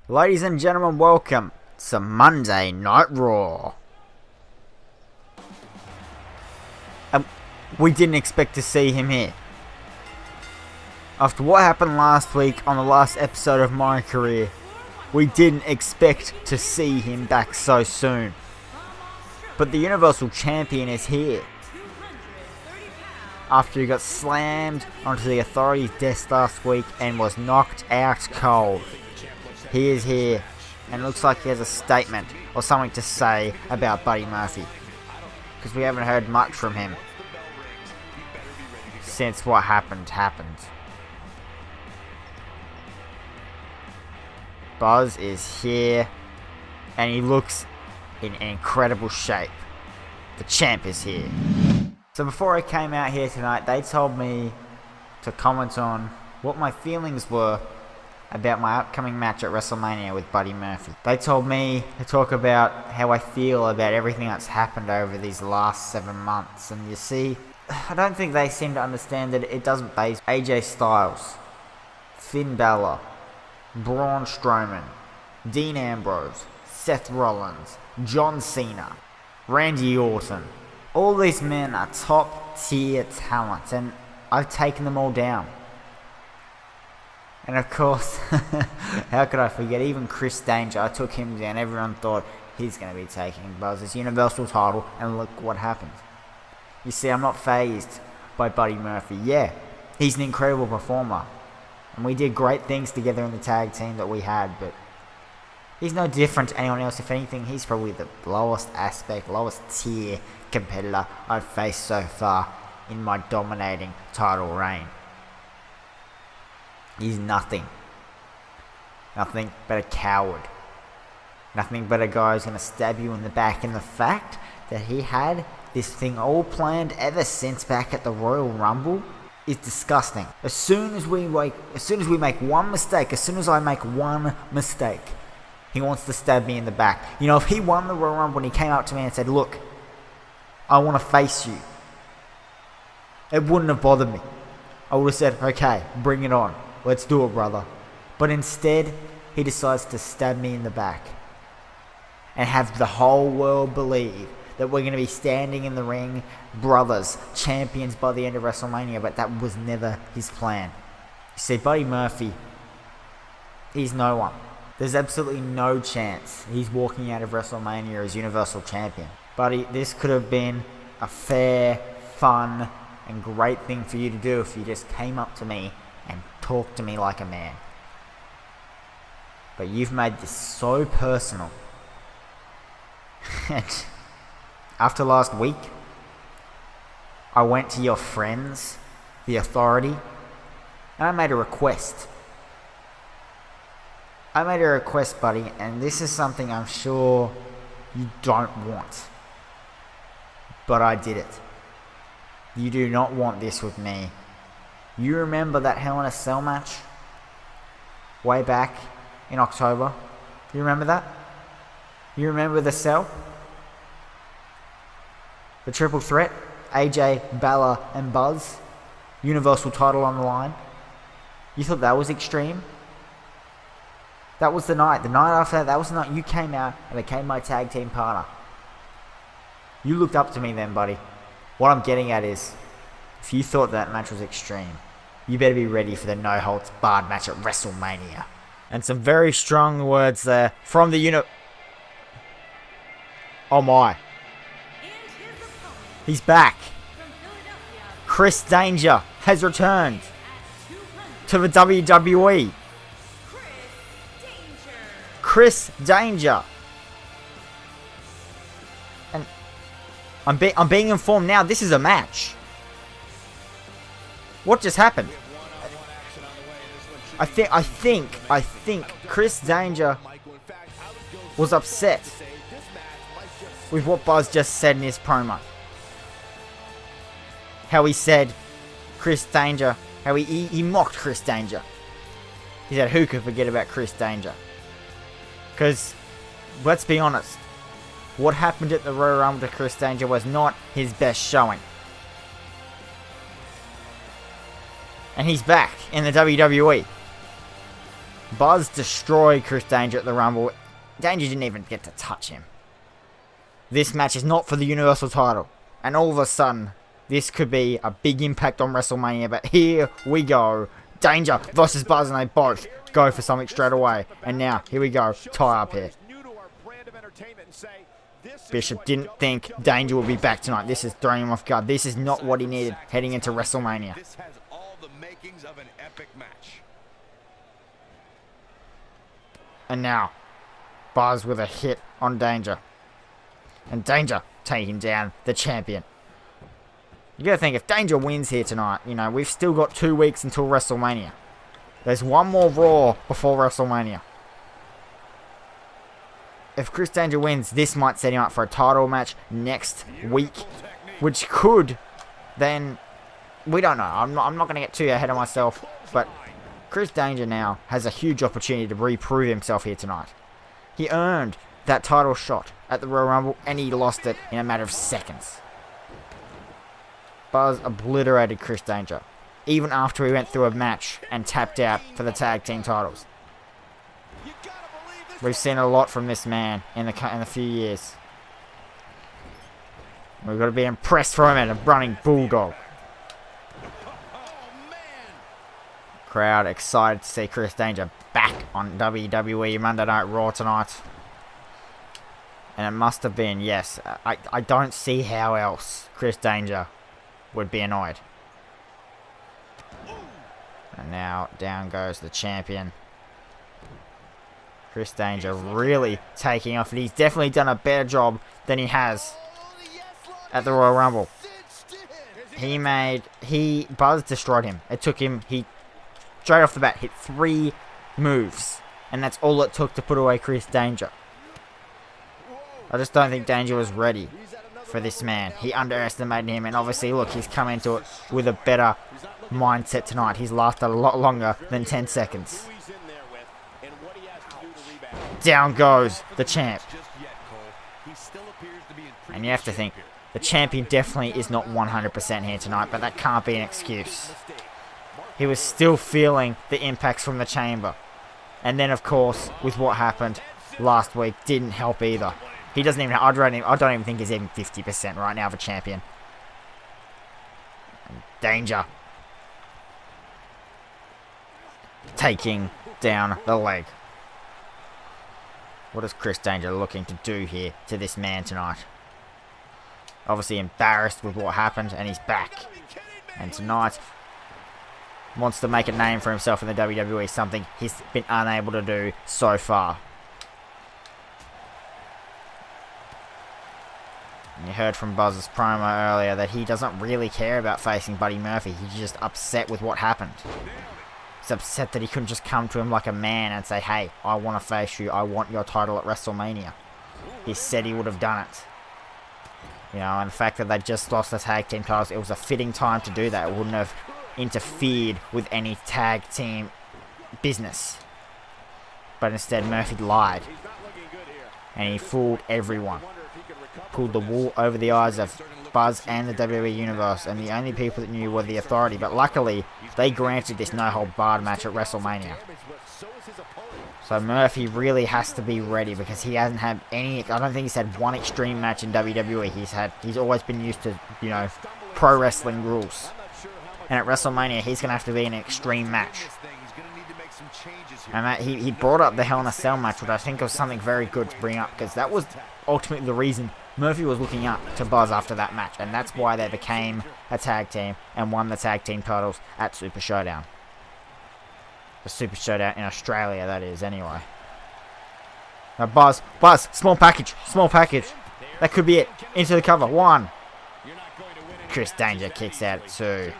Ladies and gentlemen, welcome to Monday Night Raw. We didn't expect to see him here. After what happened last week on the last episode of my career, we didn't expect to see him back so soon. But the Universal Champion is here. After he got slammed onto the Authority's desk last week and was knocked out cold. He is here, and it looks like he has a statement or something to say about Buddy Murphy. Because we haven't heard much from him since what happened. Buzz is here, and he looks in incredible shape. The champ is here. So before I came out here tonight, they told me to comment on what my feelings were about my upcoming match at Wrestlemania with Buddy Murphy. They told me to talk about how I feel about everything that's happened over these last 7 months. And you see, I don't think they seem to understand that it doesn't base AJ Styles, Finn Balor, Braun Strowman, Dean Ambrose, Seth Rollins, John Cena, Randy Orton. All these men are top tier talent, and I've taken them all down. And of course, how could I forget, even Chris Danger, I took him down. Everyone thought he's going to be taking Buzz's Universal title, and look what happened. You see, I'm not fazed by Buddy Murphy. Yeah, he's an incredible performer, and we did great things together in the tag team that we had, but he's no different to anyone else. If anything, he's probably the lowest tier competitor I've faced so far in my dominating title reign. He's nothing. Nothing but a coward. Nothing but a guy who's going to stab you in the back. And the fact that he had this thing all planned ever since back at the Royal Rumble is disgusting. As soon as we make one mistake, as soon as I make one mistake, he wants to stab me in the back. You know, if he won the Royal Rumble and he came up to me and said, "Look, I want to face you," it wouldn't have bothered me. I would have said, "Okay, bring it on. Let's do it, brother." But instead, he decides to stab me in the back and have the whole world believe that we're going to be standing in the ring, brothers, champions by the end of WrestleMania, but that was never his plan. You see, Buddy Murphy, he's no one. There's absolutely no chance he's walking out of WrestleMania as Universal Champion. Buddy, this could have been a fair, fun, and great thing for you to do if you just came up to me and talked to me like a man. But you've made this so personal. And after last week, I went to your friends, the Authority, and I made a request. Buddy, and this is something I'm sure you don't want. But I did it. You do not want this with me. You remember that Hell in a Cell match? Way back in October? You remember that? You remember the cell? The triple threat? AJ, Balor, and Buzz? Universal title on the line? You thought that was extreme? That was the night. The night after that was the night you came out and became my tag team partner. You looked up to me then, buddy. What I'm getting at is, if you thought that match was extreme, you better be ready for the no-holds-barred match at WrestleMania. And some very strong words there from the Oh my. He's back. Chris Danger has returned to the WWE. Chris Danger. And I'm being informed now this is a match. What just happened? I think Chris Danger was upset with what Buzz just said in his promo. How he said Chris Danger, how he mocked Chris Danger. He said, who could forget about Chris Danger? Because, let's be honest, what happened at the Royal Rumble to Chris Danger was not his best showing. And he's back in the WWE. Buzz destroyed Chris Danger at the Rumble. Danger didn't even get to touch him. This match is not for the Universal title. And all of a sudden, this could be a big impact on WrestleMania. But here we go. Danger versus Buzz, and they both go for something straight away. And now, here we go. Tie up here. Bishop didn't think Danger would be back tonight. This is throwing him off guard. This is not what he needed heading into WrestleMania. This has all the makings of an epic match. And now, Buzz with a hit on Danger. And Danger taking down the champion. You gotta think, if Danger wins here tonight, you know, we've still got 2 weeks until WrestleMania. There's one more Raw before WrestleMania. If Chris Danger wins, this might set him up for a title match next week, which could then, we don't know. I'm not going to get too ahead of myself, but Chris Danger now has a huge opportunity to reprove himself here tonight. He earned that title shot at the Royal Rumble, and he lost it in a matter of seconds. Buzz obliterated Chris Danger, even after he went through a match and tapped out for the tag team titles. We've seen a lot from this man in the few years. We've got to be impressed for him at a running bulldog. Crowd excited to see Chris Danger back on WWE Monday Night Raw tonight. And it must have been, yes, I don't see how else Chris Danger would be annoyed. And now down goes the champion. Chris Danger really taking off, and he's definitely done a better job than he has at the Royal Rumble. Buzz destroyed him. It took him, straight off the bat, hit 3 moves, and that's all it took to put away Chris Danger. I just don't think Danger was ready for this man. He underestimated him, and obviously, look, he's come into it with a better mindset tonight. He's lasted a lot longer than 10 seconds. Down goes the champ. And you have to think, the champion definitely is not 100% here tonight, but that can't be an excuse. He was still feeling the impacts from the chamber. And then, of course, with what happened last week, didn't help either. He doesn't even, I don't even think he's even 50% right now of a champion. And Danger taking down the leg. What is Chris Danger looking to do here to this man tonight? Obviously embarrassed with what happened, and he's back. And tonight, wants to make a name for himself in the WWE, something he's been unable to do so far. And you heard from Buzz's promo earlier that he doesn't really care about facing Buddy Murphy. He's just upset with what happened. He's upset that he couldn't just come to him like a man and say, hey, I want to face you. I want your title at WrestleMania. He said he would have done it. You know, and the fact that they just lost the tag team titles, it was a fitting time to do that. It wouldn't have interfered with any tag team business. But instead, Murphy lied. And he fooled everyone. Pulled the wool over the eyes of Buzz and the WWE Universe, and the only people that knew were the Authority, but luckily they granted this no-hold-barred match at WrestleMania. So Murphy really has to be ready, because he hasn't had any, I don't think he's had one extreme match in WWE. He's always been used to, you know, pro wrestling rules. And at WrestleMania, he's going to have to be an extreme match. And he brought up the Hell in a Cell match, which I think was something very good to bring up, because that was ultimately the reason Murphy was looking up to Buzz after that match, and that's why they became a tag team and won the tag team titles at Super Showdown. The Super Showdown in Australia, that is, anyway. Now Buzz, small package. That could be it. Into the cover, 1. Chris Danger kicks out at 2.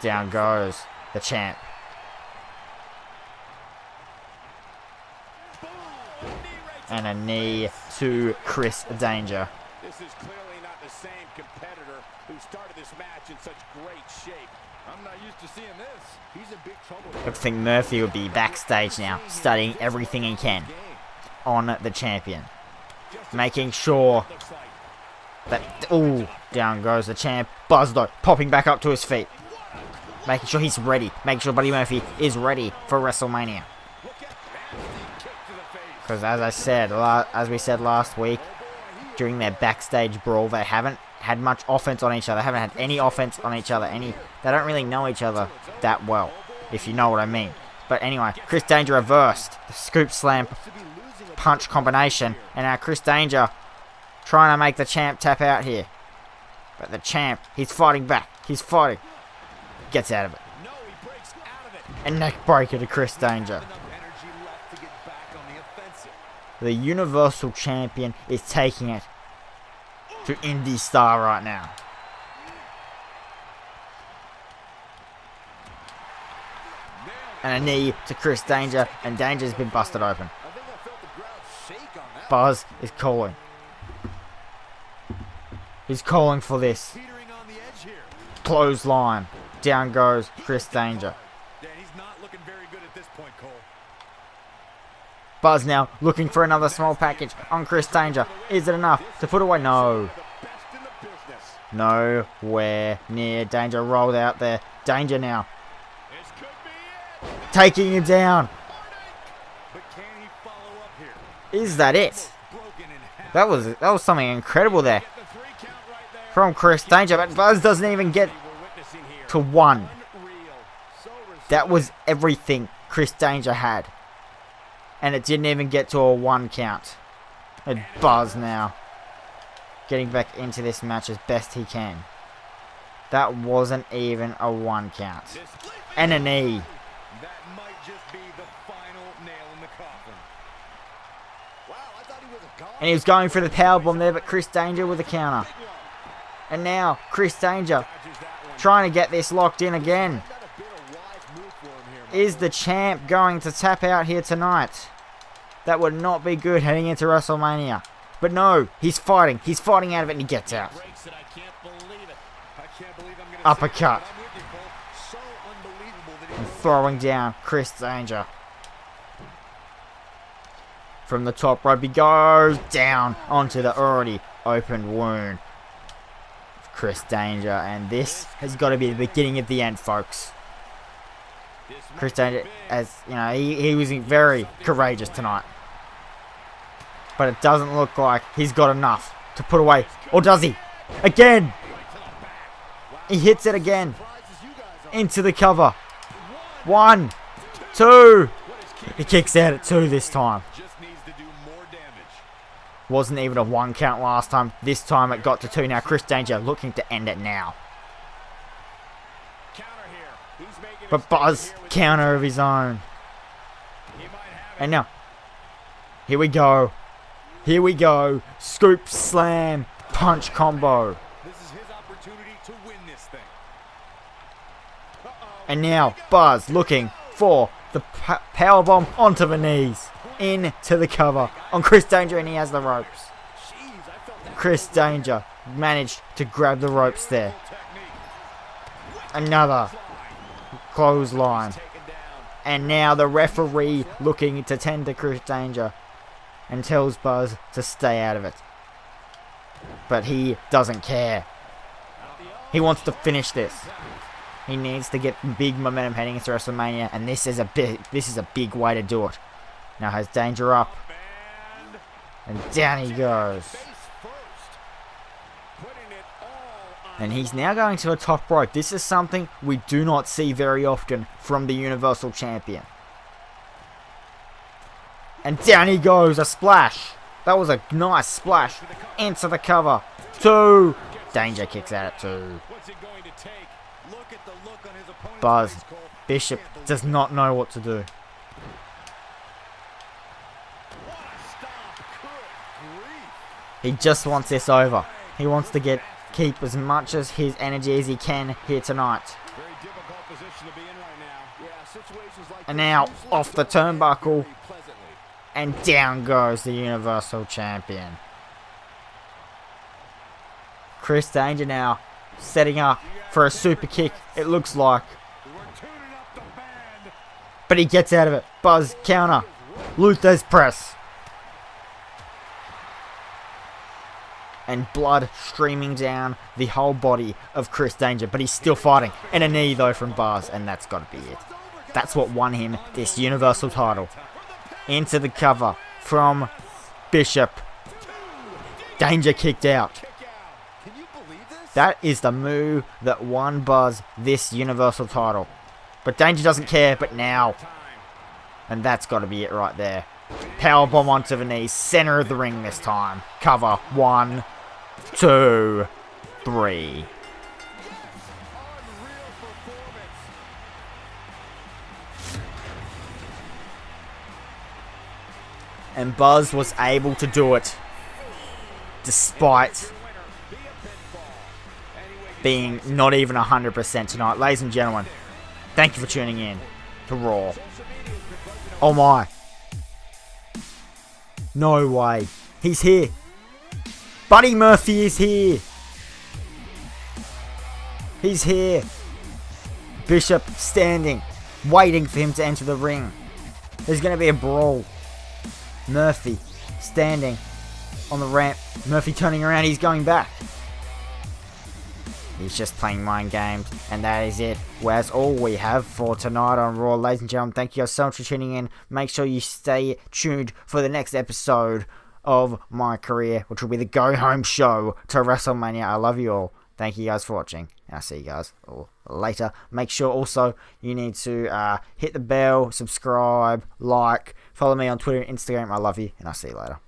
Down goes the champ. And a knee to Chris Danger. This is clearly not the same competitor who started this match in such great shape. I'm not used to seeing this. He's in big trouble. I think Murphy will be backstage now, studying everything he can on the champion. Making sure that, ooh, down goes the champ. Buzz though, popping back up to his feet. making sure he's ready, making sure Buddy Murphy is ready for WrestleMania. Because as we said last week, during their backstage brawl, they haven't had much offense on each other. They haven't had any offense on each other. They don't really know each other that well, if you know what I mean. But anyway, Chris Danger reversed the scoop slam punch combination, and now Chris Danger trying to make the champ tap out here. But the champ, he's fighting back. He's fighting. Gets out of it. And neck breaker to Chris Danger. The Universal Champion is taking it to Indie Star right now. And a knee to Chris Danger, and Danger's been busted open. Buzz is calling. He's calling for this. Clothesline. Down goes Chris Danger. Buzz now looking for another small package on Chris Danger. Is it enough to put away? No. Nowhere near. Danger rolled out there. Danger now. Taking him down. Is that it? That was something incredible there from Chris Danger, but Buzz doesn't even get to 1. That was everything Chris Danger had. And it didn't even get to a 1 count. And Buzz now getting back into this match as best he can. That wasn't even a 1 count. And a knee. And he was going for the powerbomb there, but Chris Danger with a counter. And now Chris Danger trying to get this locked in again. Is the champ going to tap out here tonight? That would not be good heading into WrestleMania. But no, he's fighting. He's fighting out of it and he gets out. Uppercut. And throwing down Chris Danger. From the top rope, he goes down onto the already open wound of Chris Danger. And this has got to be the beginning of the end, folks. Chris Danger, as you know, he was very courageous tonight. But it doesn't look like he's got enough to put away. Or does he? Again! He hits it again. Into the cover. 1, 2. He kicks out at 2 this time. Wasn't even a 1 count last time. This time it got to 2. Now Chris Danger looking to end it now. But Buzz, counter of his own. And now, here we go. Here we go. Scoop, slam, punch combo. And now, Buzz looking for the powerbomb onto the knees. Into the cover on Chris Danger, and he has the ropes. Chris Danger managed to grab the ropes there. Another clothesline. And now the referee looking to tend to Chris Danger and tells Buzz to stay out of it. But he doesn't care. He wants to finish this. He needs to get big momentum heading into WrestleMania, and this is a big way to do it. Now has Danger up. And down he goes. And he's now going to the top rope. This is something we do not see very often from the Universal Champion. And down he goes. A splash. That was a nice splash. Into the cover. 2. Danger kicks out at 2. Buzz. Bishop does not know what to do. He just wants this over. He wants to keep as much as his energy as he can here tonight. And now off the turnbuckle. And down goes the Universal Champion. Chris Danger now setting up for a super kick, it looks like. But he gets out of it. Buzz counter. Luther's press. and blood streaming down the whole body of Chris Danger, but he's still fighting. And a knee though from Buzz, and that's got to be it. That's what won him this Universal title. Into the cover from Bishop. Danger kicked out. That is the move that won Buzz this Universal title. But Danger doesn't care, but now. And that's got to be it right there. Powerbomb onto the knee, center of the ring this time. Cover, 1, 2, 3. And Buzz was able to do it, despite being not even 100% tonight. Ladies and gentlemen, thank you for tuning in to Raw. Oh my. No way. He's here. Buddy Murphy is here. He's here. Bishop standing, waiting for him to enter the ring. There's going to be a brawl. Murphy standing on the ramp. Murphy turning around. He's going back. He's just playing mind games. And that is it. Well, that's all we have for tonight on Raw. Ladies and gentlemen, thank you guys so much for tuning in. Make sure you stay tuned for the next episode of my career, which will be the Go Home Show to WrestleMania. I love you all. Thank you guys for watching. And I'll see you guys all later. Make sure also you need to hit the bell, subscribe, like, follow me on Twitter and Instagram. I love you, and I'll see you later.